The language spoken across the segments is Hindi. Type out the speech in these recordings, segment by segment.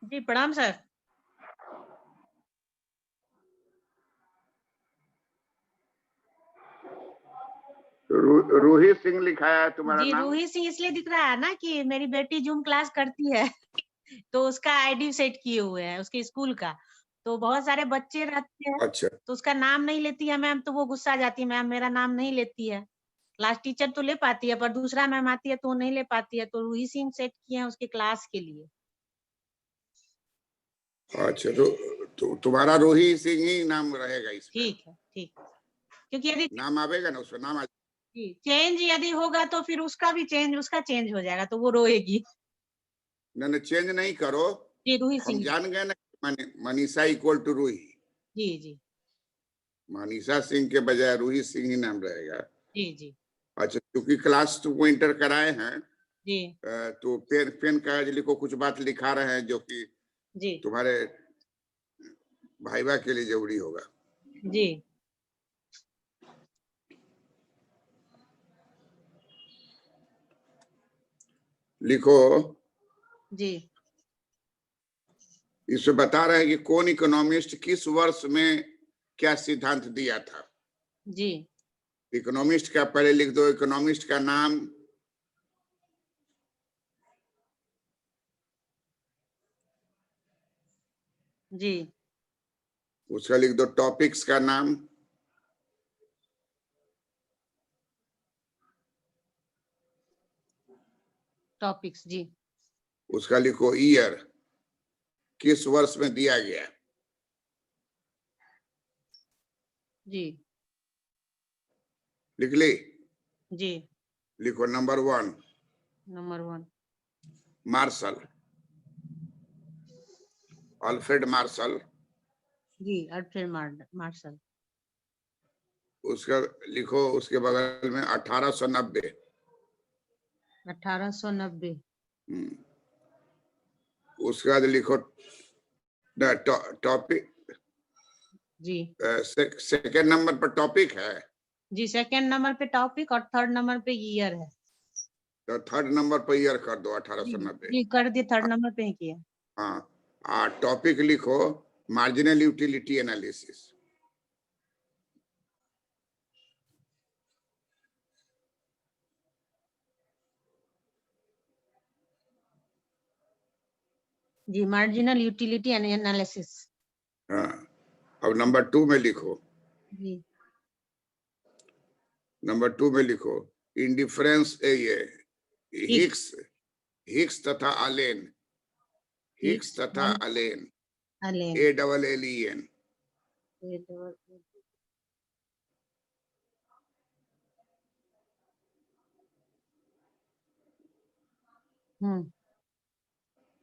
जी प्रणाम सर। रूही सिंह लिखा है तुम्हारा जी नाम? रूही सिंह इसलिए दिख रहा है ना कि मेरी बेटी जूम क्लास करती है तो उसका आईडी सेट किए हुए हैं उसके स्कूल का। तो बहुत सारे बच्चे रहते हैं अच्छा तो उसका नाम नहीं लेती है मैम, तो वो गुस्सा आ जाती है, मैम मेरा नाम नहीं लेती है। क्लास टीचर तो ले पाती है पर दूसरा मैम आती है तो वो नहीं ले पाती है, तो रूही सिंह सेट किए हैं उसके क्लास के लिए। अच्छा, तो तुम्हारा रूही सिंह ही नाम रहेगा इसमें? ठीक है, ठीक। क्योंकि यदि नाम आवेगा ना उसमें? नाम जी चेंज यदि होगा तो फिर उसका चेंज हो जाएगा तो वो रोएगी। नहीं, चेंज नहीं करो। जी रूही हम सिंह। जान गए ना, मनीषा इक्वल टू रूही। जी जी मनीषा सिंह के बजाय रूही सिंह ही नाम रहेगा। जी जी अच्छा, क्योंकि क्लास तुमको इंटर कराए हैं जी तो पेन पेन कागज लिखो, कुछ बात लिखा रहे हैं जो कि जी तुम्हारे भाईबा के लिए जरूरी होगा। जी लिखो। जी इसमें बता रहे हैं कि कौन इकोनॉमिस्ट किस वर्ष में क्या सिद्धांत दिया था। जी इकोनॉमिस्ट का पहले लिख दो, इकोनॉमिस्ट का नाम। जी उसका लिख दो टॉपिक्स का नाम। टॉपिक्स जी उसका लिखो ईयर, किस वर्ष में दिया गया। जी लिख ली? जी लिखो number 1 number 1 Marshall, Alfred Marshall. जी अल्फ्रेड मार्शल। उसका लिखो उसके बगल में 1890। 1890। उसके बाद लिखो टॉपिक। जी सेकेंड नंबर पर टॉपिक है। जी सेकंड नंबर पे टॉपिक और थर्ड नंबर पे ईयर है। तो थर्ड नंबर पर ईयर कर दो जी 1890। जी कर दिए, थर्ड नंबर पे ही किया। हाँ, टॉपिक लिखो मार्जिनल यूटिलिटी एनालिसिस। जी मार्जिनल यूटिलिटी एनालिसिस। हाँ, अब नंबर 2 में लिखो। जी नंबर 2 में लिखो इंडिफरेंस ये हिग्स हिग्स तथा अलेन। हिग्स तथा अलेन, अलेन ALLEN।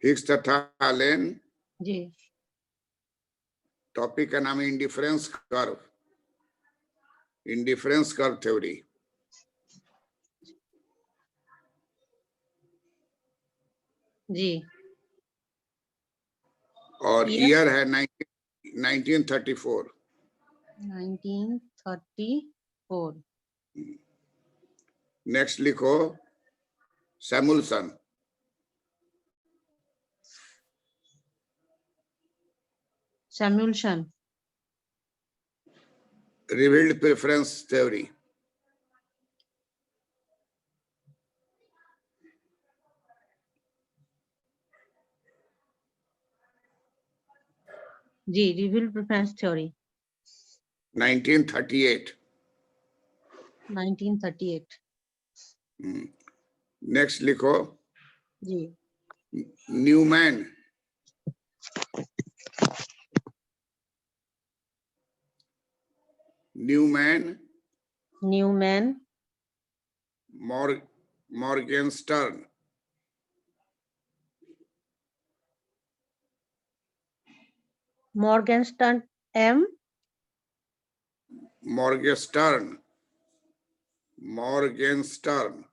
हिग्स तथा अलेन। जी टॉपिक का नाम है indifference curve, indifference curve theory. जी और ईयर है 1934। 1934। नेक्स्ट लिखो Samuelson, Samuelson. Revealed preference theory. जी रिवील्ड प्रेफरेंस थ्योरी 1938। 1938। नेक्स्ट लिखो जी Neumann, Neumann Neumann Morgenstern, Morgenstern M Morgenstern, Morgenstern.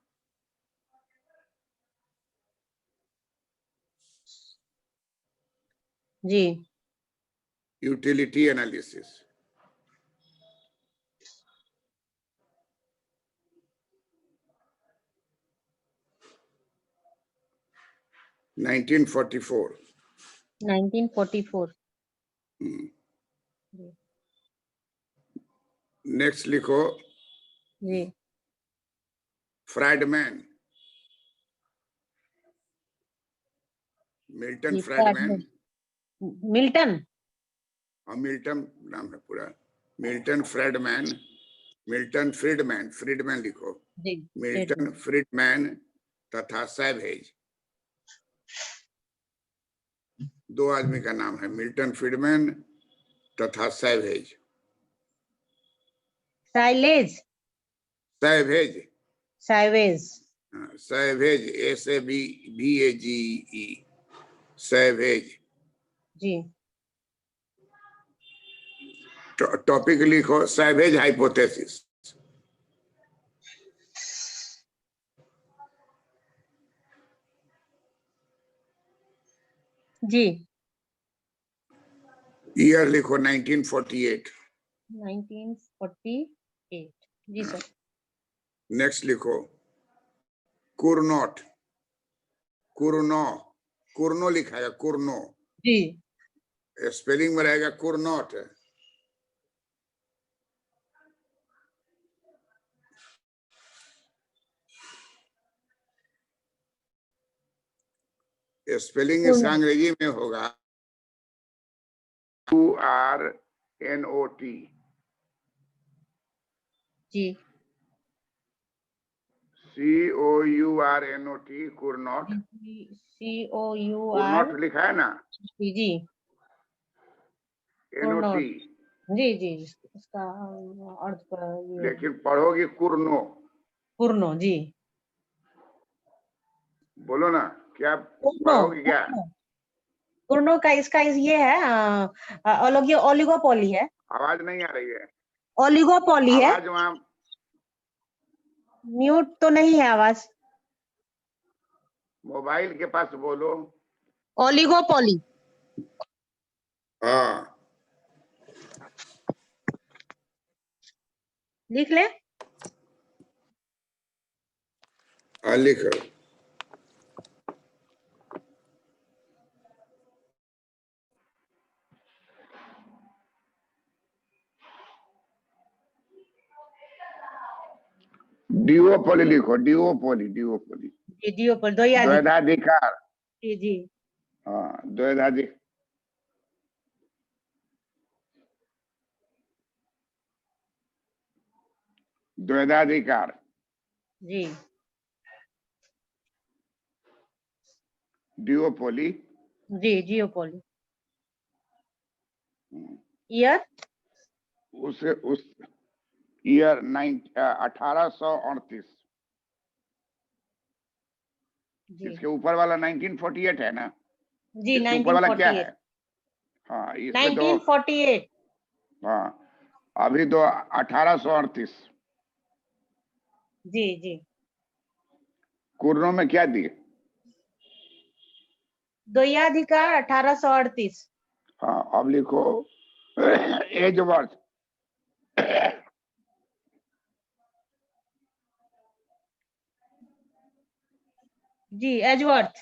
जी यूटिलिटी एनालिसिस। (1944) 1944। नेक्स्ट लिखो जी। फ्राइडमैन, मिल्टन जी, फ्राइडमैन। मिल्टन। हाँ, मिल्टन नाम है पूरा, Milton Friedman, Milton Friedman, Friedman लिखो, जी, मिल्टन फ्रीडमैन तथा सैवेज, दो आदमी का नाम है, मिल्टन फ्रीडमैन तथा Savage. Silage, Savage, Savage. Savage, SAVAGE, Savage. जी। टॉपिक लिखो सैवेज हाइपोथेसिस। जी। ईयर लिखो 1948। 1948। जी सर। नेक्स्ट लिखो कुर्नोट, कुर्नो, कुर्नो लिखा है, कुर्नो, जी। स्पेलिंग में रहेगा कुर्नोट। स्पेलिंग इसका अंग्रेजी में होगा QRNOT। जी। COURNOT, कुर्नोट। COUR। कुर्नोट लिखा है ना, जी। NOT, जी जी, इसका अर्थ ये लेकिन पढ़ोगे कुर्नो। कुर्नो। जी। बोलो ना, क्या कुर्नो, पढ़ोगे क्या? कुर्नो का इसका ये है, ओलिगोपोली है। आवाज नहीं आ रही है, ओलिगोपोली है। आवाज वहां। म्यूट तो नहीं है आवाज। मोबाइल के पास बोलो। ओलिगोपोली। हाँ, लिख ले। लिखो। डिओपोली लिखो, डिओपोली, डिओपोली। जी, डिओपोली, द्वैधाधिकार। जी जी। हाँ, द्वैधाधिकार, द्वैधाधिकार। जी। डिओपोली। जी, डिओपोली। ईयर उस ईयर 1838। जी। इसके ऊपर वाला 1948 है ना? जी, इसके ऊपर वाला क्या 1948। है? हाँ, इसमें दो। 1948। हाँ, अभी दो 1838। जी जी। कुर्नो में क्या दिए? द्वैधाधिकार 1838। हाँ, अब लिखो एजवर्थ। जी, एजवर्थ।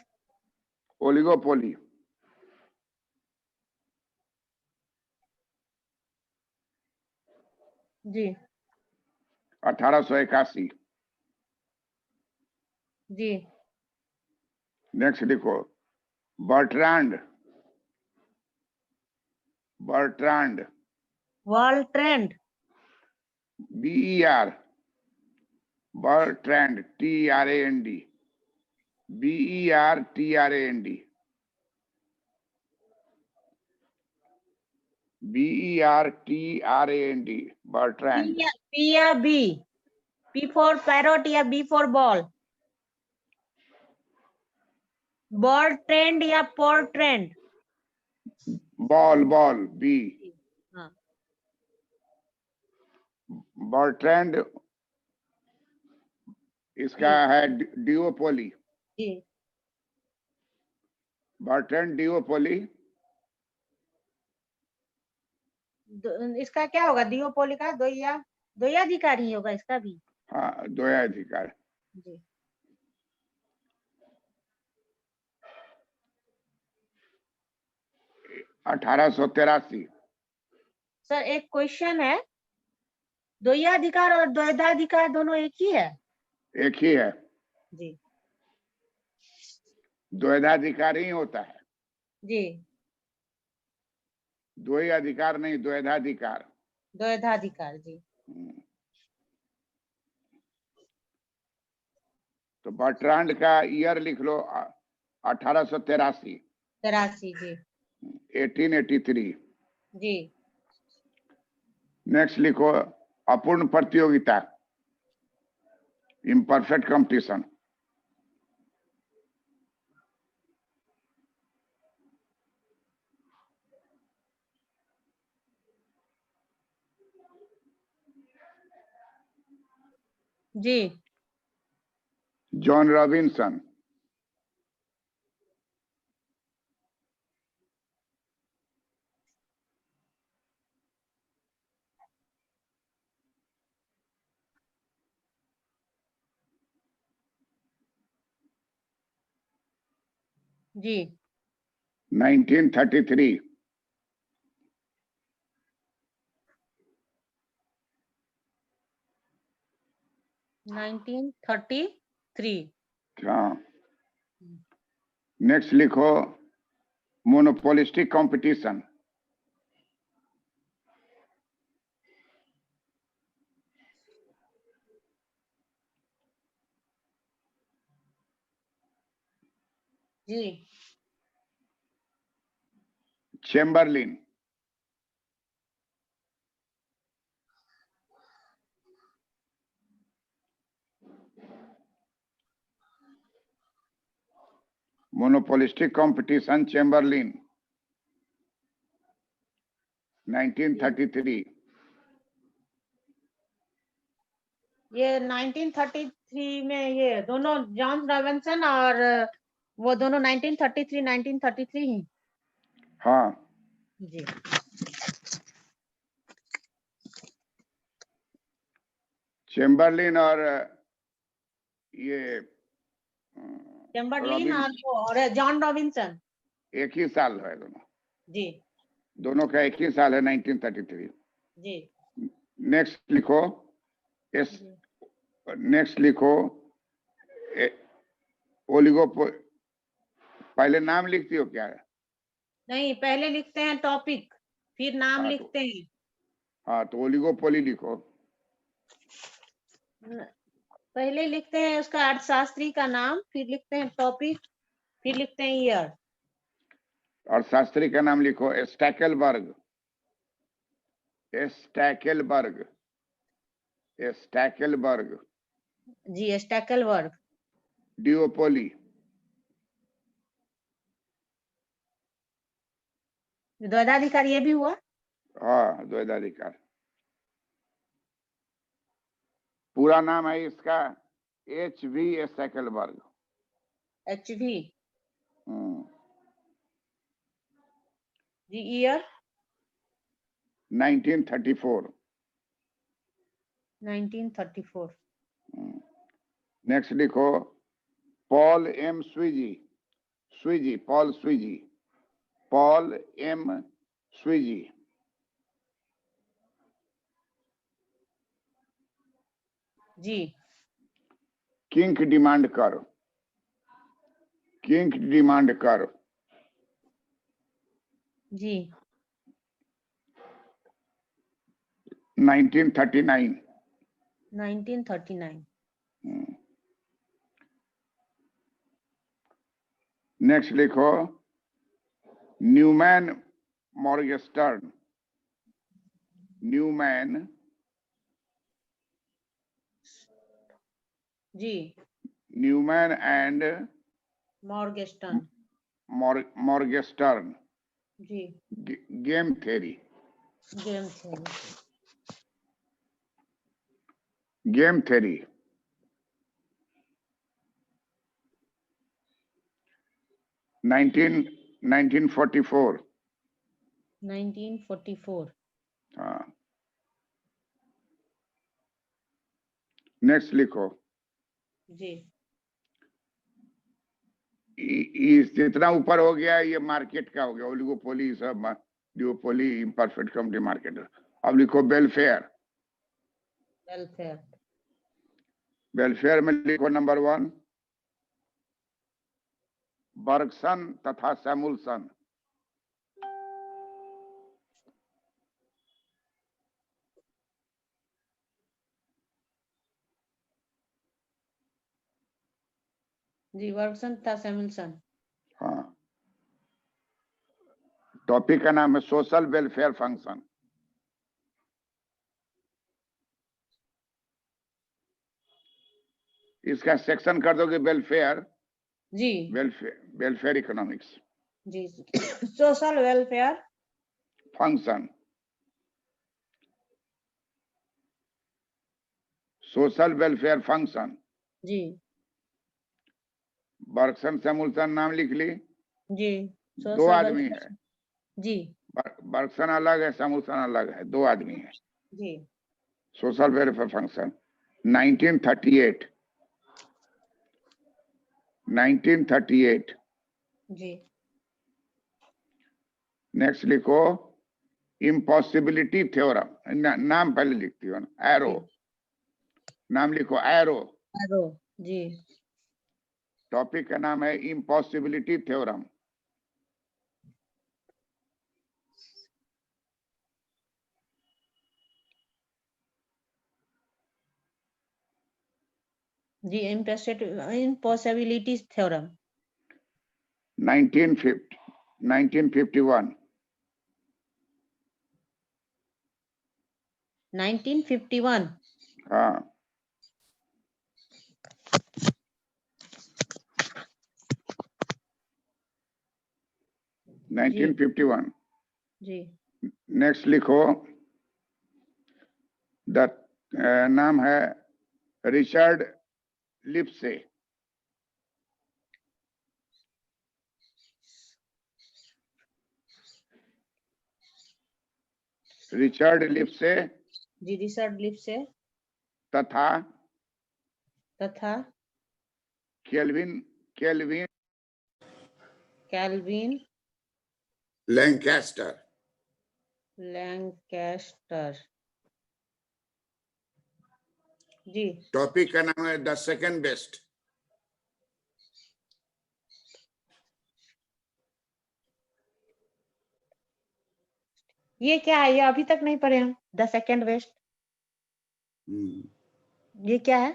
ओलिगोपोली। जी 1881। जी। नेक्स्ट लिखो Bertrand, Bertrand, world trend. BER, Bertrand, TRAND, BERTRAND, BERTRAND, Bertrand. P या B? P फॉर पैरोट या B for ball? Ball trend या पोर ट्रेंड? Ball, ball, B। हाँ। बर्ट्रांड इसका है डिओपोली। जी। बर्ट्रांड डिओपोली। इसका क्या होगा डिओपोली का? द्वैधाधिकारी होगा इसका भी। हाँ, द्वैधाधिकार। जी। 1883। सर एक क्वेश्चन है, द्वैयाधिकार और द्वैधाधिकार दोनों एक ही है? एक ही है, जी द्वैधाधिकार ही होता है, जी, द्वैय अधिकार नहीं, द्वैधाधिकार। द्वैधाधिकार जी। तो बर्ट्रांड का ईयर लिख लो 1883, 83 जी 1883। जी। नेक्स्ट लिखो अपूर्ण प्रतियोगिता, इम्परफेक्ट कंपटीशन। जी जॉन रॉबिन्सन। जी 1933। नाइनटीन 33। हाँ, नेक्स्ट लिखो मोनोपोलिस्टिक कंपटीशन। जी चेम्बरलिन। Monopolistic competition, Chamberlin, 1933। ये 1933 में ये दोनों जॉन रॉबिन्सन और वो दोनों 1933 ही। हाँ, जी चेम्बरलिन और ये चेम्बरलिन रॉबिन्स और जॉन रॉबिन्सन। एक ही साल है दोनों, जी दोनों का एक ही साल है, 1933। जी नेक्स्ट लिखो एस, जी। नेक्स्ट लिखो ओलिगोपो, पहले नाम लिखती हो क्या? नहीं, पहले लिखते हैं टॉपिक, फिर नाम हाँ लिखते हैं। हाँ, तो ओलिगोपोली लिखो। पहले लिखते हैं उसका अर्थशास्त्री का नाम, फिर लिखते हैं टॉपिक, फिर लिखते हैं ईयर। और शास्त्री का नाम लिखो स्टैकेलबर्ग, स्टैकेलबर्ग, स्टैकेलबर्ग। जी स्टैकेलबर्ग। डिओपोली, द्वैधाधिकार ये भी हुआ। हाँ द्वैधाधिकार। पूरा नाम है इसका HV स्टैकेलबर्ग। HV जी। ईयर 1934। 1934। नेक्स्ट लिखो Paul M Sweezy, Sweezy, Paul Sweezy, Paul M Sweezy. जी kink demand curve, kink demand curve. जी 1939। 1939। नेक्स्ट लिखो न्यूमैन मॉर्गेस्टर्न, न्यूमैन जी न्यूमैन एंड मॉर्गेस्टर्न। मॉर्गेस्टर्न, जी game theory, game theory. Game theory. 1944। 1944। हाँ, नेक्स्ट लिखो जी जितना ऊपर हो गया ये मार्केट का हो गया, ओलिगोपोली, सब डिओपोली, इम्परफेक्ट कंपनी, मार्केट। अब लिखो वेलफेयर। वेलफेयर। वेलफेयर में लिखो नंबर 1 बर्गसन तथा सैमुअल्सन। जी, वर्गसन तथा सैमुअल्सन। हाँ, टॉपिक का नाम है सोशल वेलफेयर फंक्शन। इसका सेक्शन कर दोगे वेलफेयर। जी, वेलफेयर इकोनॉमिक्स। जी, social welfare function, social welfare function. जी, बर्गसन सैमुअल्सन नाम लिख ली। जी, 2 सोशल आदमी है, वेलफेयर। जी, बर्गसन अलग है, सैमुअल्सन अलग है, 2 आदमी है। जी, सोशल वेलफेयर फंक्शन 1938। 1938। जी, नेक्स्ट लिखो इम्पॉसिबिलिटी थ्योरम। नाम पहले लिखती हो ना, एरो। नाम लिखो एरो। एरो। जी, टॉपिक का नाम है इम्पॉसिबिलिटी थ्योरम। जी, इम्पॉसिबिलिटी थ्योरम। 1951। 1951। हाँ, जी, 1951। जी, नेक्स्ट लिखो द नाम है रिचर्ड लिप्से। रिचर्ड लिप्से जी, रिचर्ड लिप्से तथा तथा केल्विन कैल्विन लैंकास्टर। लैंकास्टर। जी, टॉपिक का नाम है द सेकंड बेस्ट। ये क्या है? ये अभी तक नहीं पढ़े हम। द सेकंड बेस्ट, ये क्या है?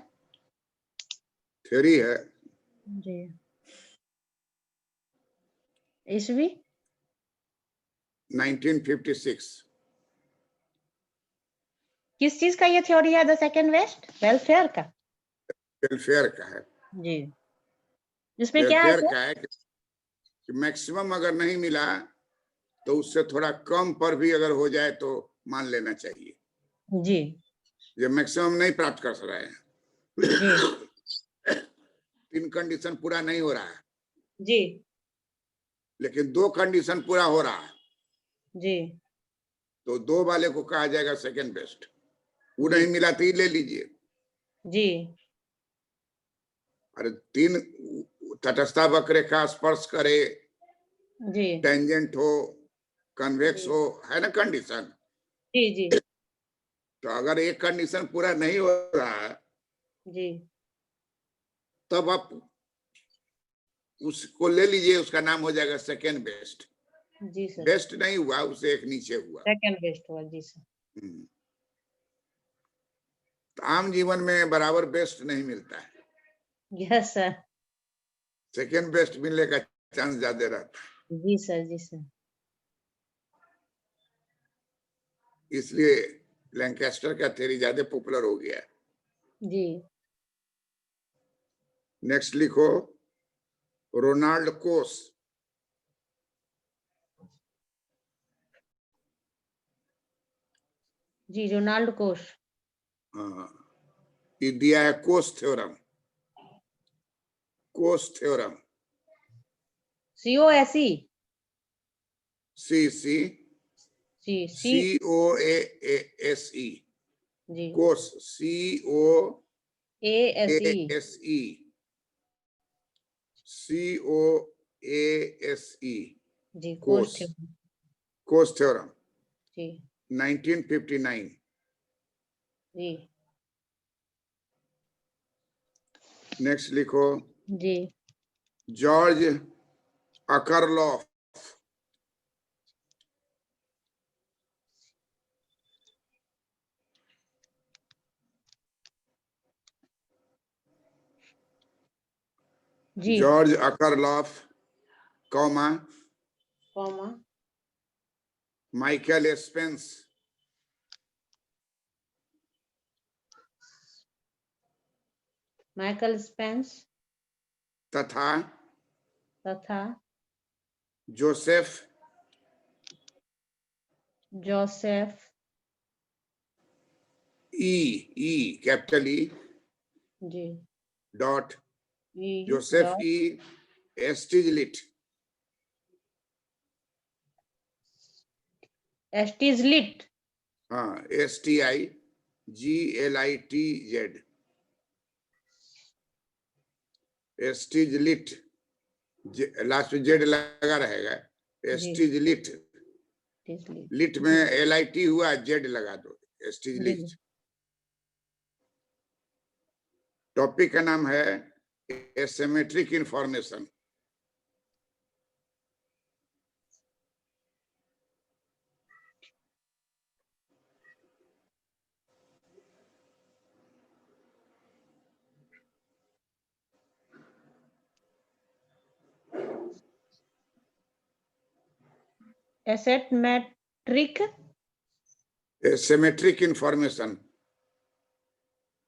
थ्योरी है। जी, ईस्वी 1956। किस चीज का ये थ्योरी है? द सेकंड बेस्ट, वेलफेयर का। वेलफेयर का है। जी, इसमें क्या है वेलफेयर सर? का है कि मैक्सिमम अगर नहीं मिला तो उससे थोड़ा कम पर भी अगर हो जाए तो मान लेना चाहिए। जी, ये मैक्सिमम नहीं प्राप्त कर रहे हैं। जी, 3 कंडीशन पूरा नहीं हो रहा है, जी, लेकिन 2 कंडीशन पूरा हो रहा है, जी, तो 2 वाले को कहा जाएगा सेकंड बेस्ट। वो जी, नहीं मिला तो ये ले लीजिए। जी, अरे 3 तटस्था वक्रेखा स्पर्श करे, जी, टेंजेंट हो, कन्वेक्स जी, हो, है ना कंडीशन। जी, जी, तो अगर एक कंडीशन पूरा नहीं हो रहा है जी, तब आप उसको ले लीजिए, उसका नाम हो जाएगा सेकंड बेस्ट। जी सर, बेस्ट नहीं हुआ, उससे एक नीचे हुआ। सेकंड बेस्ट हुआ। जी सर। तो आम जीवन में बराबर बेस्ट नहीं मिलता है, यस सर। सेकंड बेस्ट मिलने का चांस ज्यादा रहता है। जी सर, जी सर। इसलिए लैंकास्टर का थ्योरी ज्यादा पॉपुलर हो गया है। जी, नेक्स्ट लिखो रोनाल्ड कोस। जी, रोनाल्ड कोश। ये दिया है Coase theorem. Coase theorem COSE। C C C C COASE। जी, कोस COASE। ASE। COASE जी कोस थ्योरम कोस थ्योरम जी 1959। जी नेक्स्ट लिखो जी जॉर्ज अकरलॉफ जी George Akerlof comma comma Michael Spence Michael Spence तथा तथा Joseph Joseph E capital E जी dot E Joseph dot E Stiglitz Stiglitz हाँ STIGLITZ एस्टिजलिट लास्ट में जेड लगा रहेगा एस्टिजलिट लिट में LIT हुआ जेड लगा दो एस्टिजलिट। टॉपिक का नाम है एसिमेट्रिक इंफॉर्मेशन। एसिमेट्रिक इंफॉर्मेशन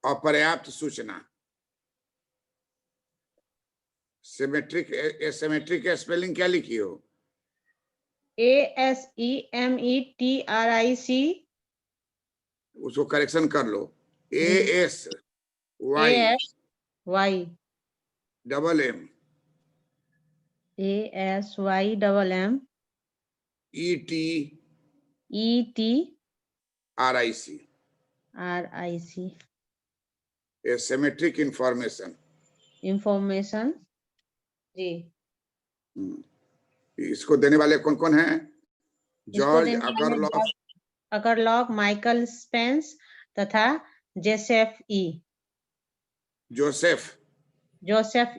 अपर्याप्त सूचना। सिमेट्रिक एसिमेट्रिक स्पेलिंग क्या लिखी हो? ASEMETRIC उसको करेक्शन कर लो ASY double M ASYMM ETRIC RIC asymmetric information. Information जी। इसको देने वाले कौन कौन हैं? George George Akerlof Michael Spence तथा Joseph E Joseph Joseph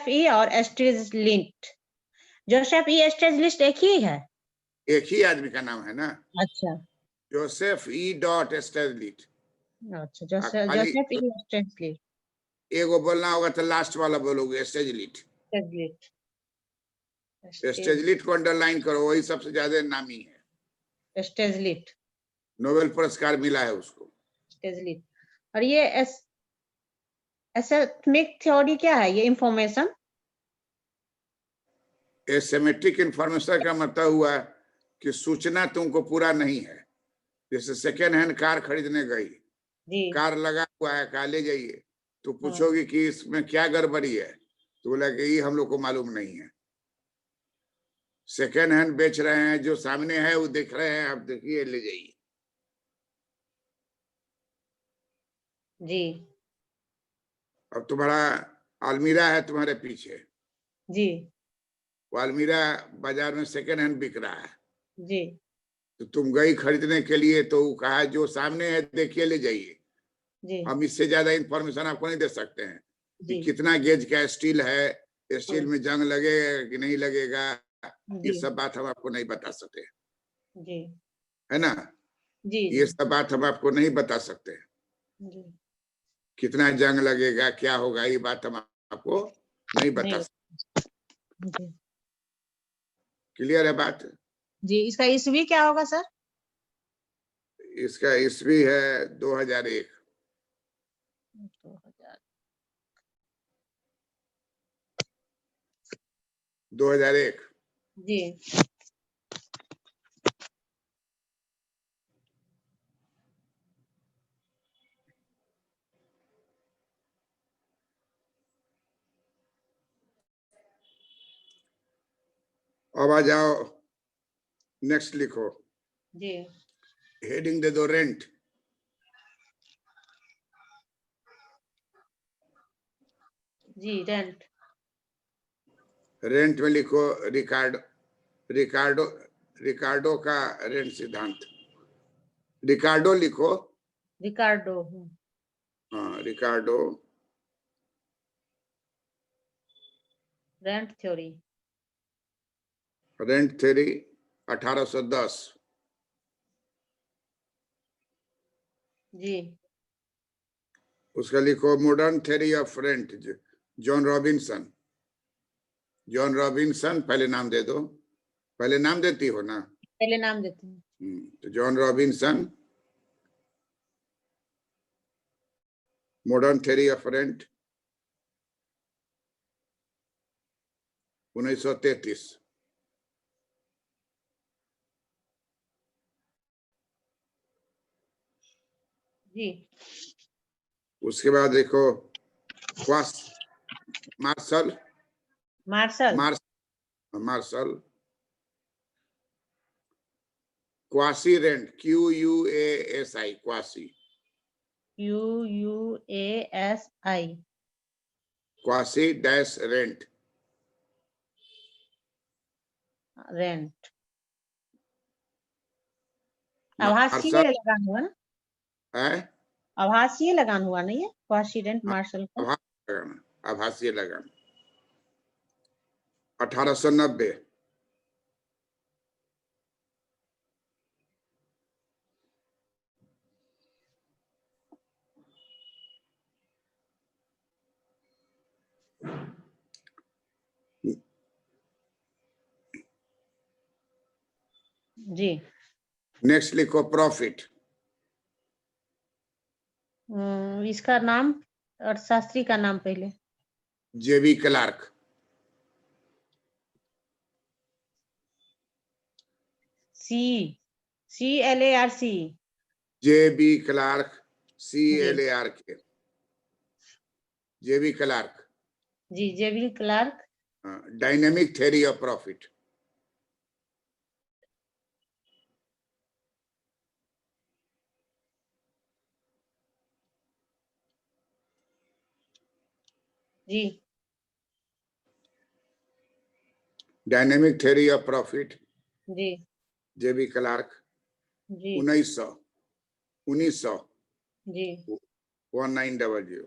E और एस्ट्रिजलिट। जोसेफ ई एस्ट्रिजलिट एक ही है, एक ही आदमी का नाम है ना। अच्छा जोसेफ ई डॉट एस्ट्रिजलिट। अच्छा जोसेफ ई एस्ट्रिजलिट। एगो बोलना होगा तो लास्ट वाला बोलोगे एस्ट्रिजलिट। एस्ट्रिजलिट को अंडरलाइन करो, वही सबसे ज्यादा नामी है। एस्ट्रिजलिट नोबेल पुरस्कार मिला है उसको। एस्ट्रिजलिट। और ये एसिमेट्रिक थ्योरी क्या है? ये इंफॉर्मेशन एसिमेट्रिक इंफॉर्मेशन का मतलब हुआ कि सूचना तुमको पूरा नहीं है। जैसे सेकेंड हैंड कार खरीदने गई, कार लगा हुआ है, कार ले जाइए, तो पूछोगी कि इसमें क्या गड़बड़ी है, तो बोला कि ये हम लोग को मालूम नहीं है। सेकेंड हैंड बेच रहे हैं, जो सामने है वो देख रहे हैं, आप देखिए ले जाइए जी। अब तुम्हारा अलमीरा है तुम्हारे पीछे जी, वो अलमीरा बाजार में सेकेंड हैंड बिक रहा है जी, तो तुम गई खरीदने के लिए, तो कहा जो सामने है देखिए ले जाइए। हम इससे ज्यादा इंफॉर्मेशन आपको नहीं दे सकते हैं कि कितना गेज का स्टील है, स्टील में जंग लगेगा कि नहीं लगेगा, ये सब बात हम आपको नहीं बता सकते जी, है ना। जी, ये सब बात हम आपको नहीं बता सकते। कितना जंग लगेगा, क्या होगा, ये बात हम आपको नहीं बता सकते। क्लियर है बात? जी। इसका ईस्वी क्या होगा सर? इसका ईस्वी है 2001। 2001 जी। अब आ जाओ, नेक्स्ट लिखो जी। हेडिंग दे दो रेंट। जी रेंट। रेंट में लिखो रिकार्डो रिकार्डो का रेंट सिद्धांत। रिकार्डो लिखो। रिकार्डो। हाँ रिकार्डो रेंट थ्योरी। Rent theory 1810। जी। उसका लिखो modern theory of rent, John Robinson. John Robinson, पहले नाम दे दो। पहले नाम देती हो ना? पहले नाम देते हैं। तो John Robinson, modern theory of rent 1933। जी। उसके बाद देखो Marshall quasi rent, QUASI, quasi. QUASI। Quasi dash rent. Rent आभासीय लगान हुआ ना? आभासीय लगान हुआ नहीं है क्वासी रेंट मार्शल का? आभासीय लगान 1890। जी। नेक्स्ट लिखो प्रॉफिट। इसका नाम अर्थशास्त्री का नाम पहले। JB Clark. CLARC। JB Clark, CLARK। JB Clark. जी JB Clark. Dynamic theory of profit. जी। डायनेमिक थ्योरी ऑफ प्रॉफिट जी। JB Clark. जी 1900 जी 1900।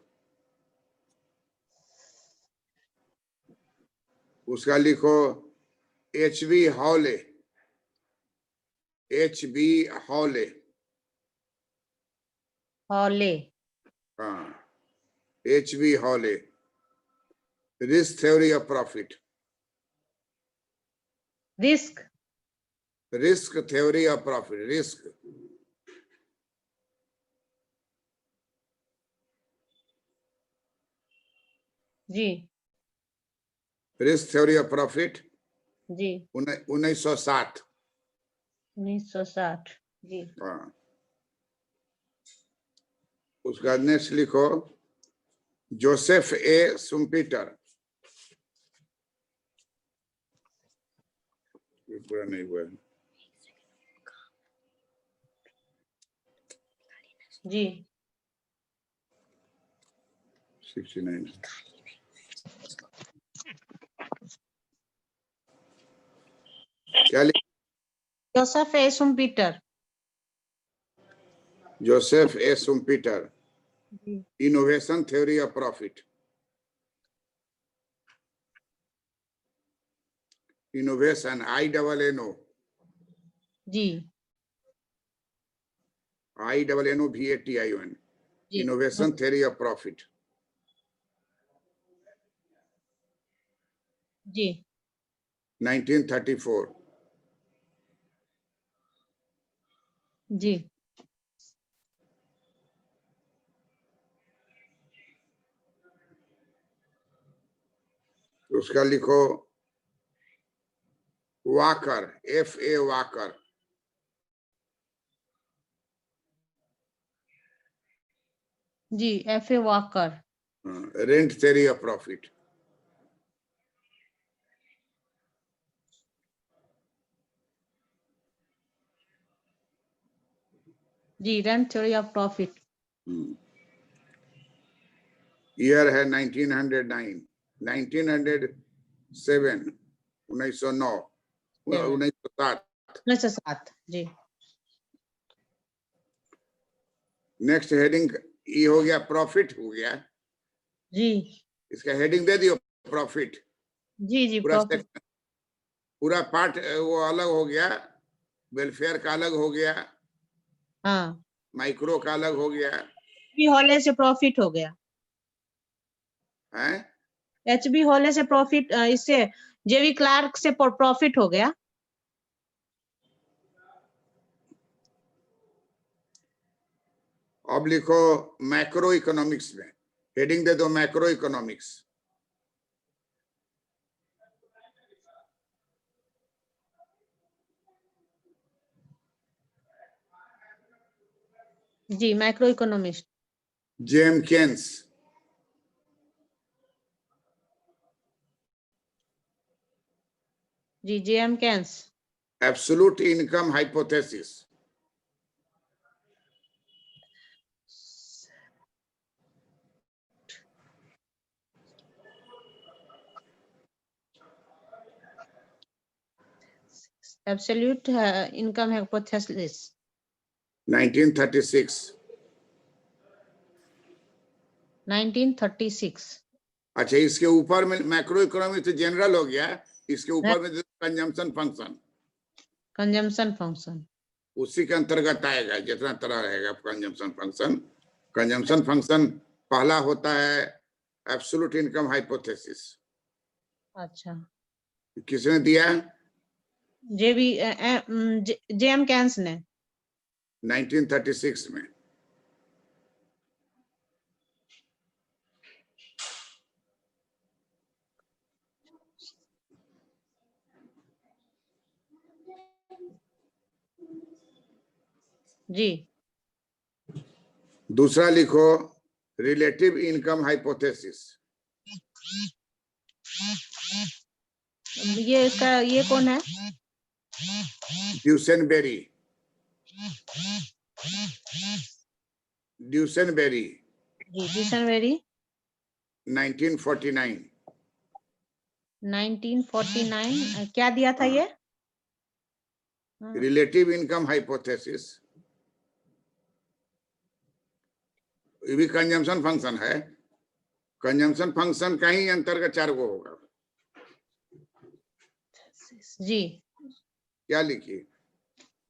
उसका लिखो HB Hawley. HB Hawley. Hawley. हाँ HB Hawley, risk theory of profit. Risk theory of profit. Risk. जी। रिस्क थ्योरी ऑफ प्रॉफिट जी 1960। 1960। जी। हाँ उसका नेक्स्ट लिखो जोसेफ ए सुम्पीटर। पूरा नहीं हुआ है। जी 69। क्या Joseph A Schumpeter. Joseph A Schumpeter, जी। Innovation theory of profit. Innovation INNO। जी। INNOVATION। Innovation theory of profit. जी 1934। जी। उसका लिखो वाकर, FA वाकर। जी FA Walker. Rent theory of profit. जी rent theory of profit. Year है 1909, 1907, 1909, 1907। 1907 जी। नेक्स्ट हेडिंग ये हो गया, प्रॉफिट हो गया जी। इसका हेडिंग दे दियो, प्रॉफिट। जी जी प्रॉफिट। पूरा पार्ट वो अलग हो गया, वेलफेयर का अलग हो गया, हाँ, माइक्रो का अलग हो गया एचबी हॉले से प्रॉफिट हो गया है। एचबी हॉले से प्रॉफिट, इससे जेवी क्लार्क से प्रॉफिट हो गया। अब लिखो मैक्रो इकोनॉमिक्स में, हेडिंग दे दो मैक्रो इकोनॉमिक्स। जी, मैक्रो इकोनॉमिस्ट। J M Keynes. जी, J M Keynes. Absolute income hypothesis. Absolute income hypothesis 1936। 1936। अच्छा, इसके ऊपर में मैक्रो इकोनॉमिक्स जनरल हो गया, इसके ऊपर में कंजम्पशन फंक्शन, कंजम्पशन फंक्शन उसी के अंतर्गत आएगा, जितना तरह रहेगा कंजम्पशन फंक्शन। कंजम्पशन फंक्शन पहला होता है एब्सोल्यूट इनकम हाइपोथेसिस। अच्छा, किसने दिया? जेएम केन्स ने 1936 में। जी। दूसरा लिखो रिलेटिव इनकम हाइपोथेसिस। ये कौन है? ड्यूसेनबेरी। ड्यूसेनबेरी जी, ड्यूसेनबेरी 1949। 1949 क्या दिया था ये? रिलेटिव इनकम हाइपोथेसिस, ये भी कंजम्पशन फंक्शन है। कंजम्पशन फंक्शन का ही अंतर्गत 4 गो होगा। जी, क्या लिखिए?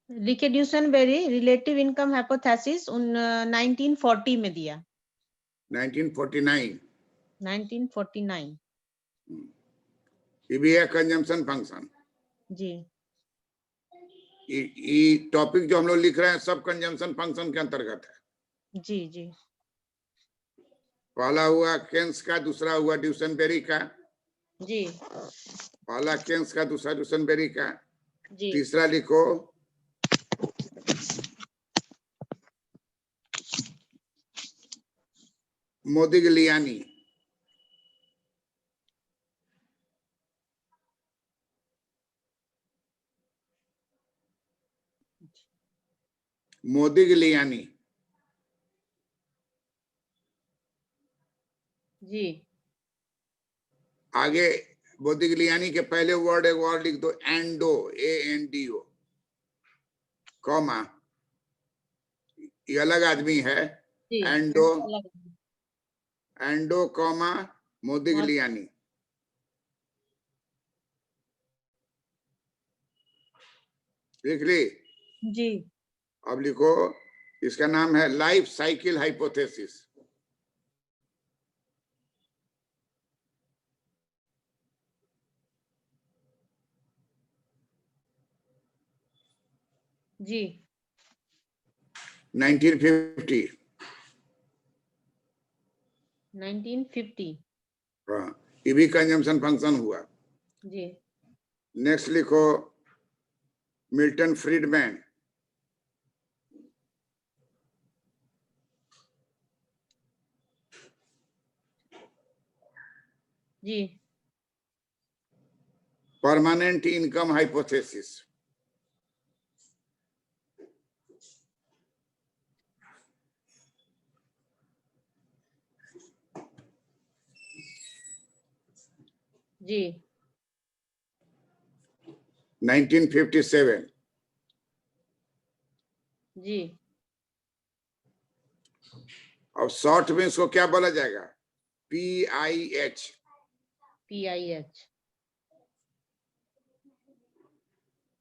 लिखे ड्यूसेनबेरी रिलेटिव इनकम हाइपोथेसिस 1940 में दिया। 1949। 1949 ये भी है कंजम्पशन फंक्शन। जी। ये टॉपिक जो हम लोग लिख रहे हैं सब कंजम्पशन फंक्शन के अंतर्गत है। जी जी। पहला हुआ केन्स का, दूसरा हुआ ड्यूसेनबेरी का। जी। पहला केन्स का, दूसरा ड्यूसेनबेरी का। जी। तीसरा लिखो मोदिग्लियानी। मोदिग्लियानी। जी। आगे मोदिग्लियानी के पहले वर्ड एक वर्ड लिख दो, एंडो, ANDO, कॉमा, ये अलग आदमी है। Endo, endo comma मोदिग्लियानी। लिख ली? जी। अब लिखो, इसका नाम है लाइफ साइकिल हाइपोथेसिस। जी। 1950। 1950 हाँ, ये भी कंजम्पशन फंक्शन हुआ। जी। नेक्स्ट लिखो मिल्टन फ्रीडमैन। जी। Permanent income hypothesis. जी 1957 जी और शॉर्ट में इसको क्या बोला जाएगा? PIH। PIH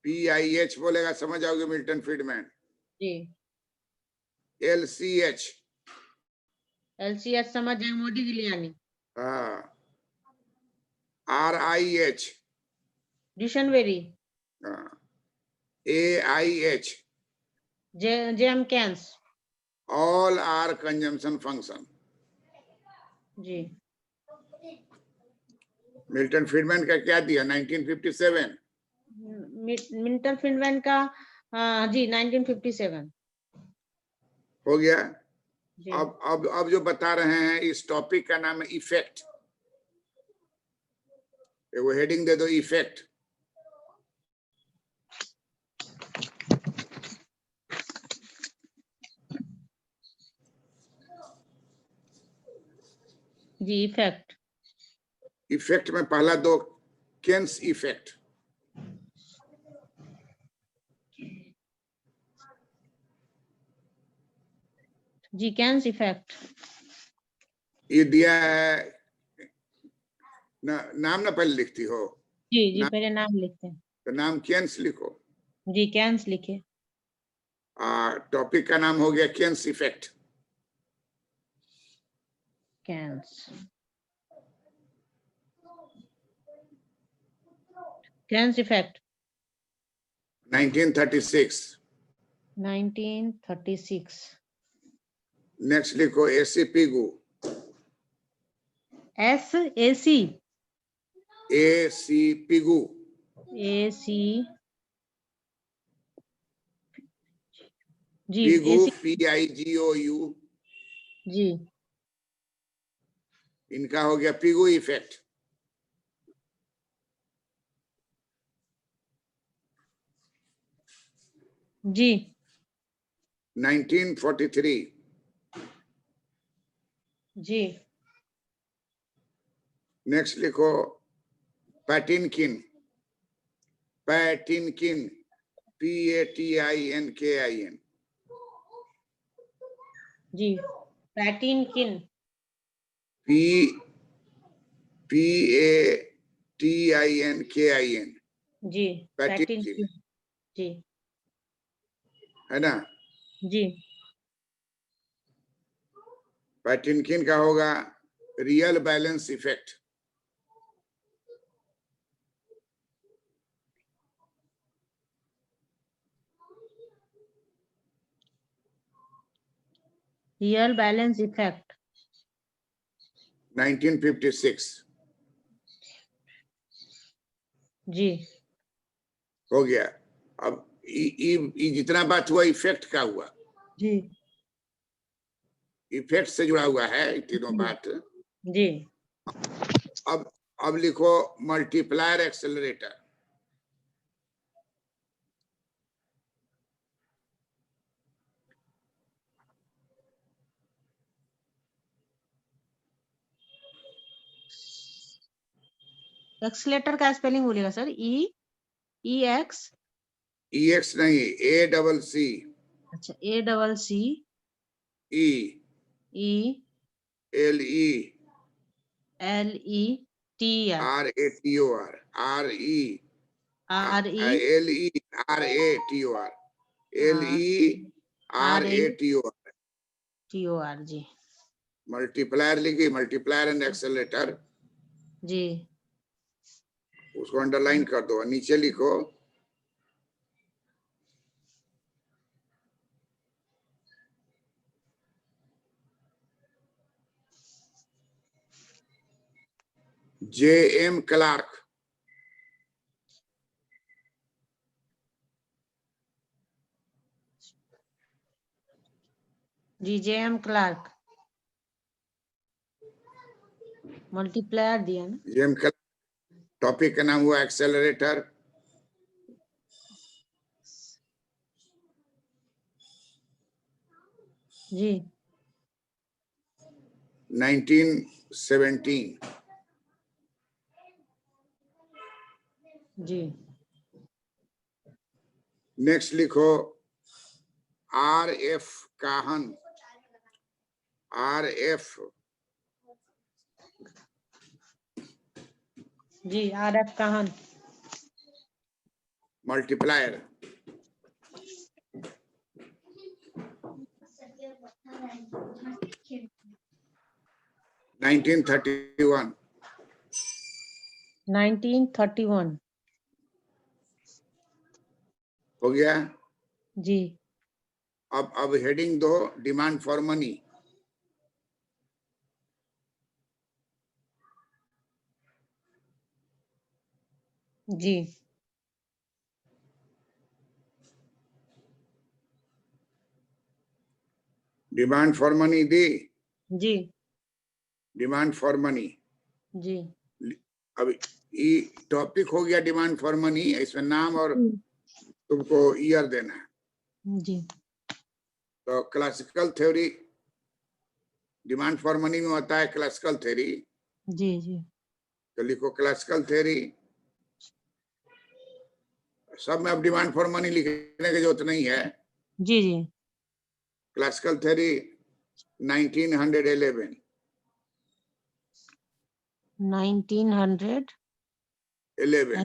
PIH बोलेगा, समझ जाओगे मिल्टन फ्रीडमैन। जी LCH LCH समझ जाए मोदी गिलियानी। हाँ। RIH डिशनवेरी हाँ। AIH जेम Keynes all are consumption function। जी मिल्टन फ्रीडमैन का क्या दिया? 1957। मिल्टन फ्रीडमैन का जी 1957 हो गया। जी अब जो बता रहे हैं इस टॉपिक का नाम है इफेक्ट। वो हेडिंग दे दो, इफेक्ट। जी इफेक्ट। इफेक्ट में पहला दो, केन्स इफेक्ट। जी केन्स इफेक्ट ये दिया है नाम ना पहले लिखती हो? जी जी पहले नाम लिखते हैं। तो नाम केन्स लिखो। जी केन्स लिखे। टॉपिक का नाम हो गया Keynes effect. Keynes Keynes effect 1936। 1936 next लिखो AC Pigou. SAC AC Pigou. AC जी पिगू AC PIGOU। जी इनका हो गया पिगू इफेक्ट। जी 1943 जी नेक्स्ट लिखो पैटिनकिन। पैटिनकिन PATINKIN। जी पैटिनकिन PATINKIN जी पैटिनकिन पैटिनकिन जी है ना? जी पैटिनकिन का होगा real balance effect. Real balance effect 1956 जी हो गया। अब जितना बात हुआ इफेक्ट का हुआ, जी इफेक्ट से जुड़ा हुआ है तीनों बात। जी अब लिखो मल्टीप्लायर एक्सेलरेटर। एक्सीलेटर का स्पेलिंग बोलिएगा सर। EX नहीं, ACC अच्छा ACC LETOR जी मल्टीप्लायर लिखी, मल्टीप्लायर एंड एक्सेलरेटर। जी उसको अंडरलाइन कर दो। नीचे लिखो JM क्लार्क। जी JM क्लार्क मल्टीप्लायर दिया ना। JM क्लार्क टॉपिक का नाम हुआ एक्सेलरेटर। जी 1917 जी। नेक्स्ट लिखो RF काहन, RF जी, RF काहन मल्टीप्लायर, नाइनटीन 1931 हो गया। जी। अब हेडिंग दो डिमांड फॉर मनी। जी। डिमांड फॉर मनी दी। जी। Demand for money. जी। अब ये टॉपिक हो गया डिमांड फॉर मनी, इसमें नाम और तुमको ईयर देना है। जी। तो classical theory demand for money में होता है क्लासिकल थ्योरी। जी। जी। तो लिखो क्लासिकल थ्योरी। सब में अब डिमांड फॉर मनी लिखने की जरूरत नहीं है। जी। जी। क्लासिकल थ्योरी 1911 11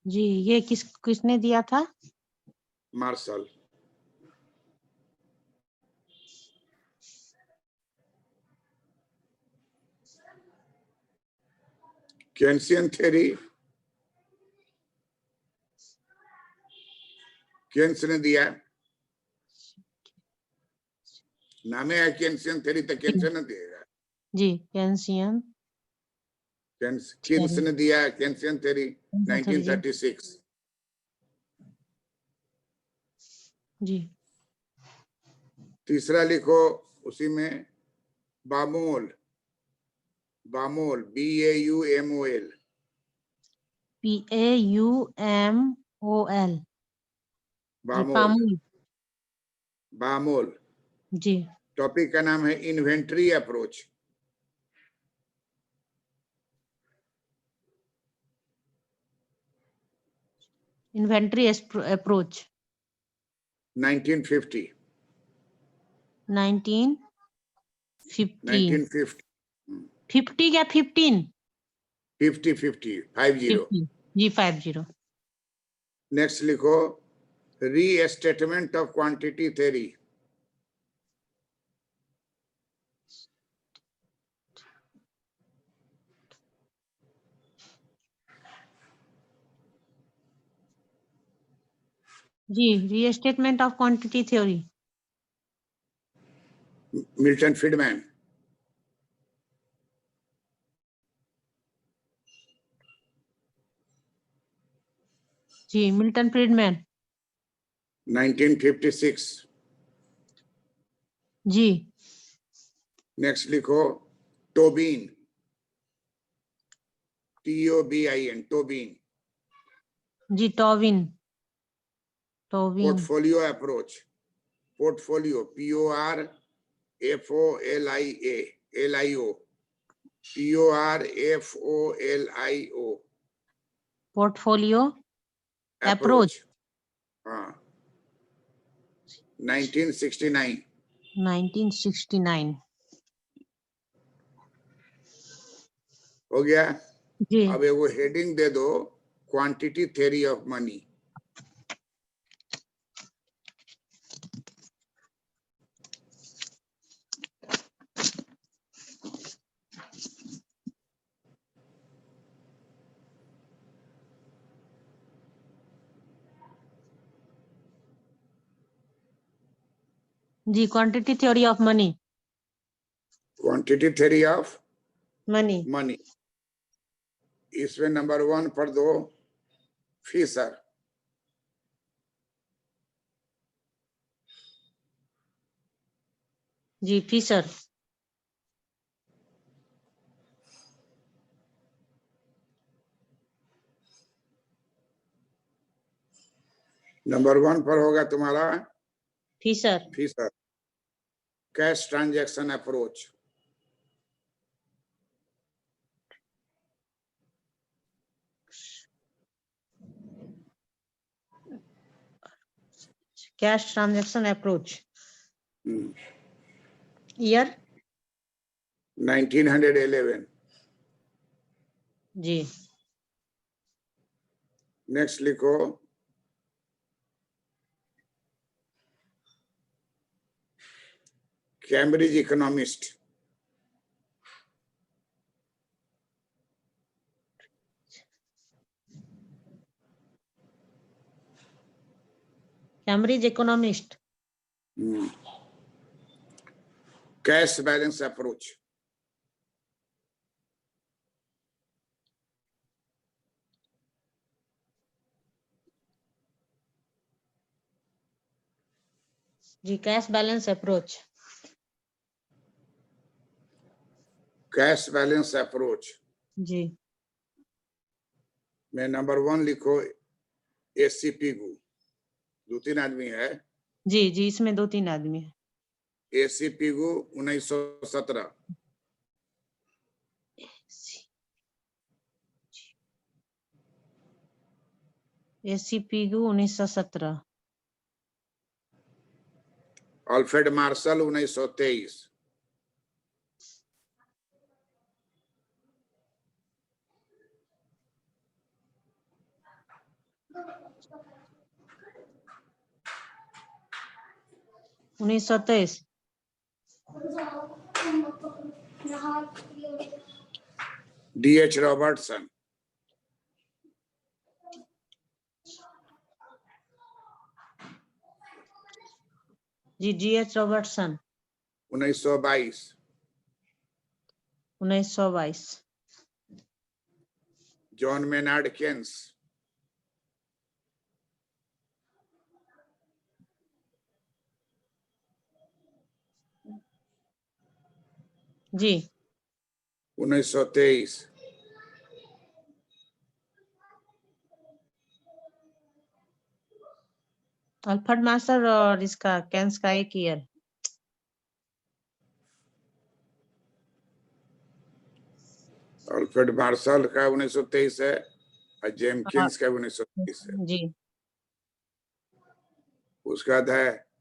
जी, ये किसने दिया था? मार्शल। केन्सियन थ्योरी केन्स ने दिया। नामे है केन्सियन थ्योरी, तो केन्स ने देगा। जी, केन्सियन किन्स ने दिया केन्सियन थ्योरी 1936। जी। तीसरा लिखो उसी में बामोल, बामोल BAUMOL, PAUMOL जी, बामोल, पामुल। बामोल। जी। टॉपिक का नाम है इन्वेंट्री अप्रोच। इन्वेंट्री अप्रोच 1950 1950 50 क्या 15? 50 50 50। 50 जी, 50। नेक्स्ट लिखो रीएस्टेटमेंट ऑफ क्वांटिटी थ्योरी। जी, restatement of quantity theory Milton Friedman. जी, मिल्टन फ्रीडमैन 1956। जी। नेक्स्ट लिखो टोबिन, TOBIN, टोबिन। जी, Tobin portfolio approach, portfolio PORFOLIO, PORFOLIO portfolio approach. हाँ 1969 1969 हो गया। जी। अब वो हेडिंग दे दो क्वांटिटी थ्योरी ऑफ मनी। जी, quantity theory of money. Quantity theory of money. Money. इसमें नंबर 1 पर दो फिशर। जी, फिशर नंबर 1 पर होगा तुम्हारा Fisher Fisher cash transaction approach. Cash transaction approach, year 1911। जी। नेक्स्ट लिखो Cambridge economist. Cambridge economist, cash balance approach. जी। Cash balance approach, cash balance approach जी। में नंबर 1 लिखो एससी पिगू। 2-3 आदमी है। जी जी, इसमें 2-3 आदमी है। S C Pigou 1917। A C Pigou 1917। Alfred Marshall 1923। उन्नीस सौ 23। D H Robertson. जी। G H Robertson 1922। 1922। John Maynard Keynes. जी। 1923। अल्फ्रेड मार्शल और इसका केन्स का एक ईयर। अल्फ्रेड मार्शल का 1923 है और जेम्किंस का 1923 है। जी। उसका बाद है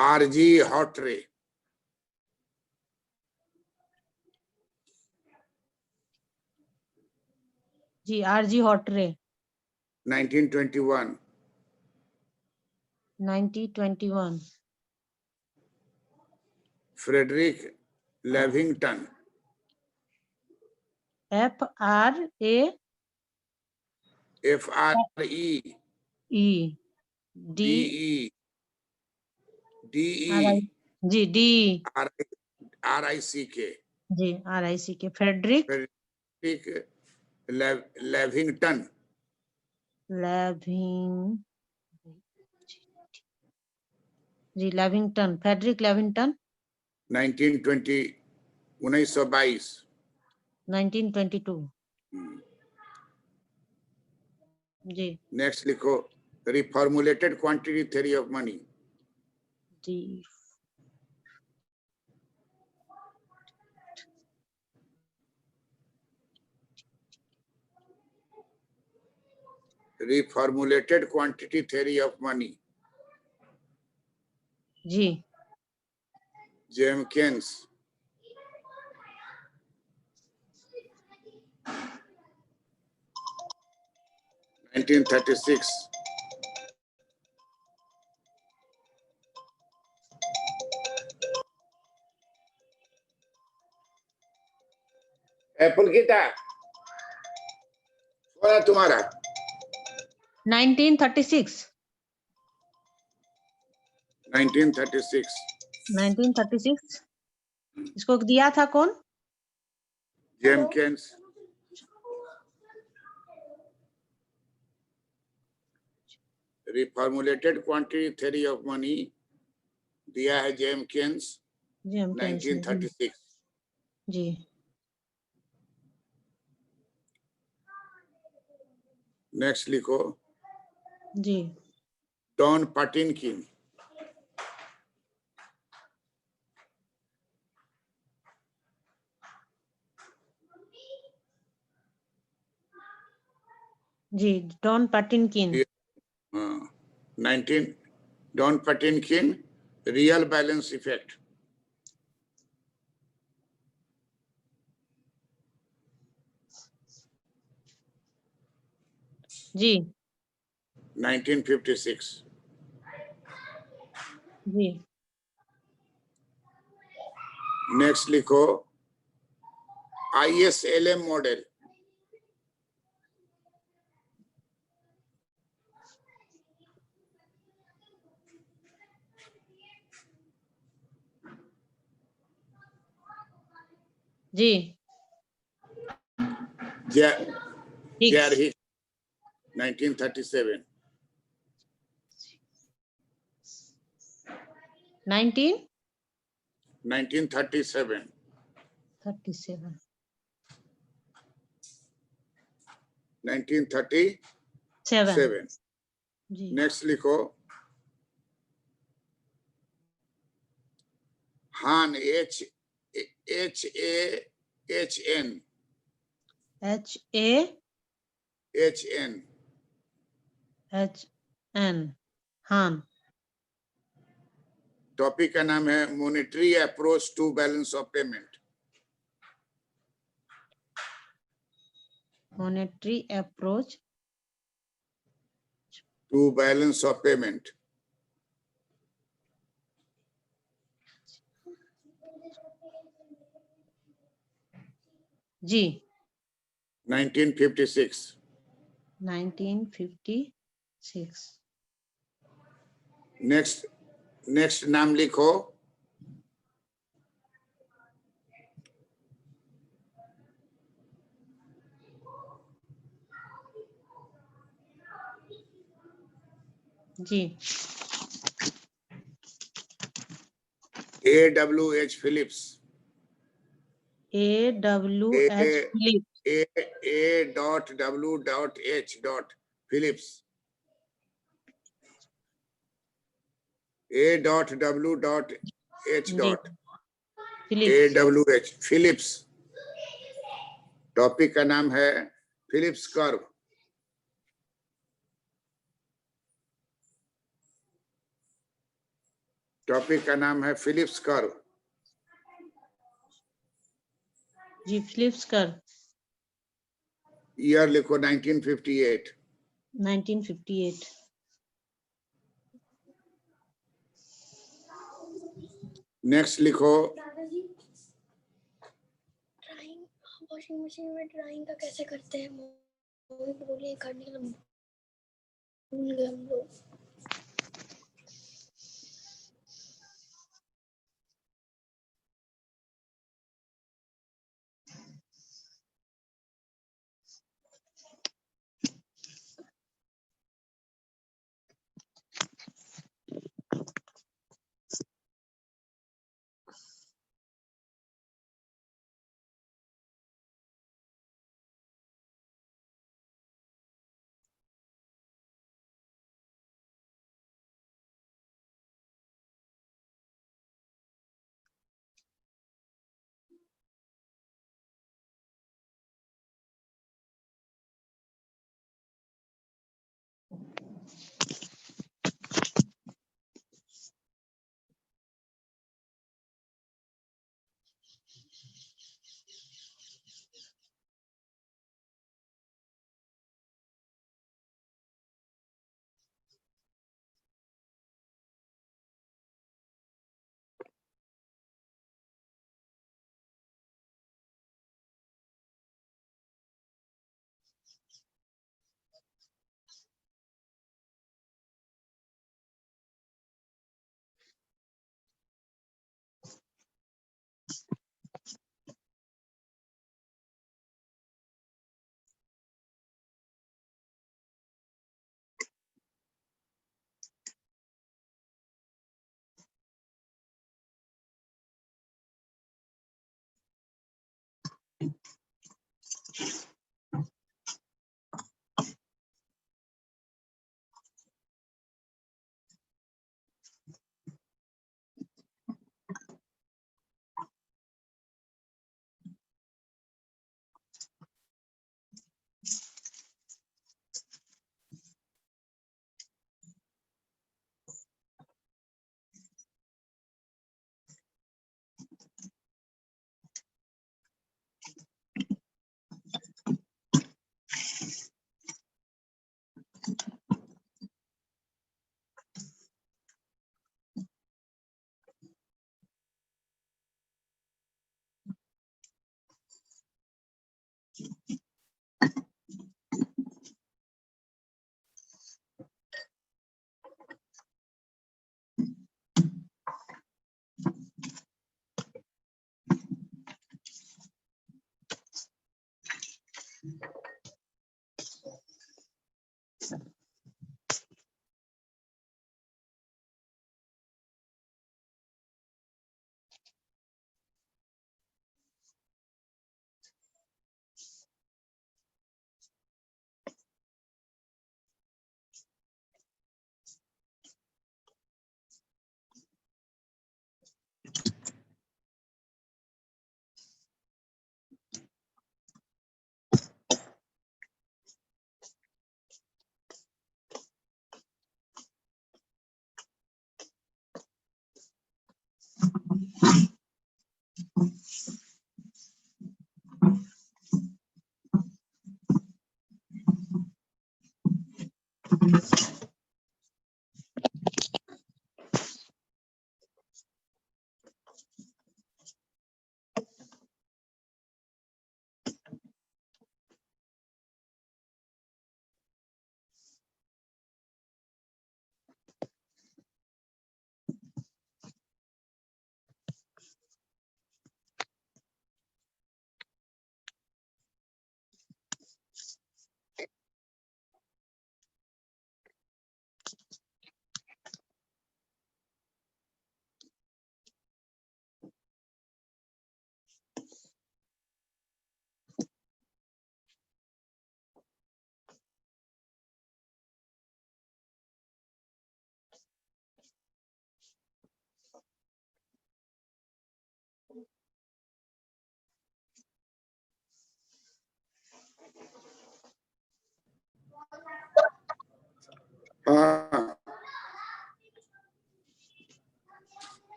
आरजी हॉटरे। जी। R G Hawtrey 1921। 1921। Frederick Lavington. FRADE जी। D RICK। जी। RICK Frederick Lavington. लेविंग जी। Lavington, Frederick Lavington 1922। 1922। जी। नेक्स्ट लिखो reformulated quantity theory of money. जी। Reformulated quantity theory of money. जी। जेम्किंस 1936। एप्पल किता तुम्हारा 1936। 1936। 1936 इसको दिया था कौन? J M Keynes. Reformulated quantity theory of money दिया है जेम्किंस 1936। जी। नेक्स्ट लिखो जी। डॉन पाटिनकिन। जी, Don Patinkin. 19 Don Patinkin, real balance effect. जी 1956। जी नेक्स्ट लिखो ISLM मॉडल। जी J.R. Hicks 1937। 1937। 37। 1937। जी नेक्स्ट लिखो Hahn HAHN। HAHN Hahn. Topic का नाम है monetary approach to balance of payment. Monetary approach to balance of payment. जी 1956। 1956। नेक्स्ट नाम लिखो जी AWH Phillips. AWH Phillips. A.W.H. Phillips. A.W.H. जी फिलिप्स। AWH Phillips. टॉपिक का नाम है फिलिप्स कर्व। टॉपिक का नाम है फिलिप्स कर्व। जी फिलिप्स कर्व। ईयर लिखो 1958। 1958। नेक्स्ट लिखो ड्राइंग वॉशिंग मशीन में ड्राइंग का कैसे करते हैं मम्मी बोलिए करने के लिए भूल गए हम लोग। हाँ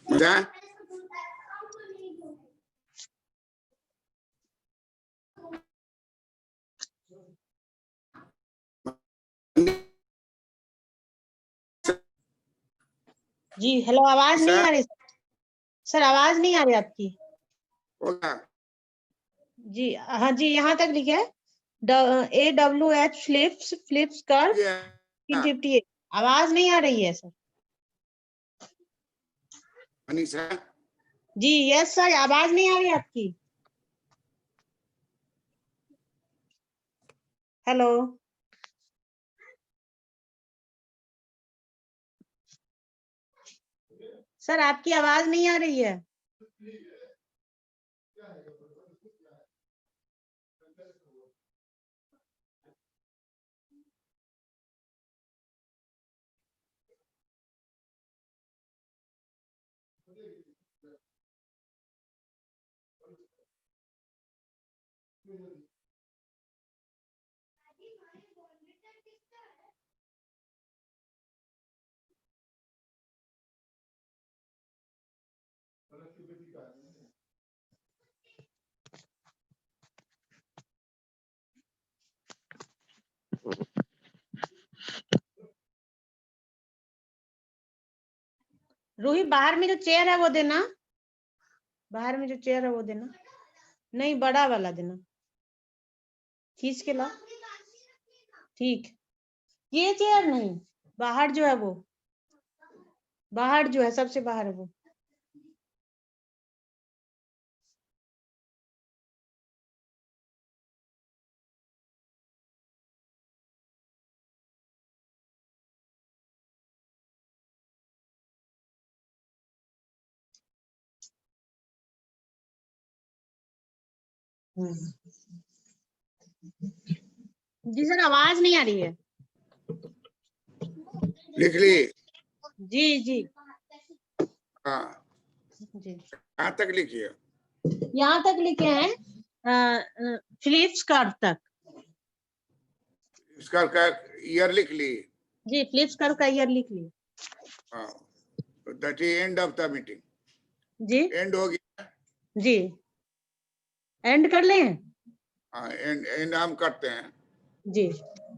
मजा जी हेलो, आवाज नहीं आ रही सर, आवाज नहीं आ रही आपकी। होगा जी हाँ जी, यहाँ तक लिखे है AWH फ्लिप्स कर 58। आवाज नहीं आ रही है sir. Manisha ji yes sir, आवाज नहीं आ रही आपकी। हेलो सर, आपकी आवाज नहीं आ रही है। रूही, बाहर में जो चेयर है वो देना, बाहर में जो चेयर है वो देना। नहीं, बड़ा वाला देना, खींच के ला। ठीक, ये चेयर नहीं, बाहर जो है वो, बाहर जो है सबसे बाहर है वो। जी सर, आवाज नहीं आ रही है। लिख ली? जी जी हाँ जी, कहाँ तक लिखी है? यहाँ तक लिखे हैं फ्लिप्स कर्व तक। इसका ईयर लिख ली? जी, फ्लिप्स कर्व का ईयर लिख लिए। हाँ, that is end of the meeting. जी एंड हो गया। जी, एंड कर लें? हाँ एंड हम करते हैं। जी।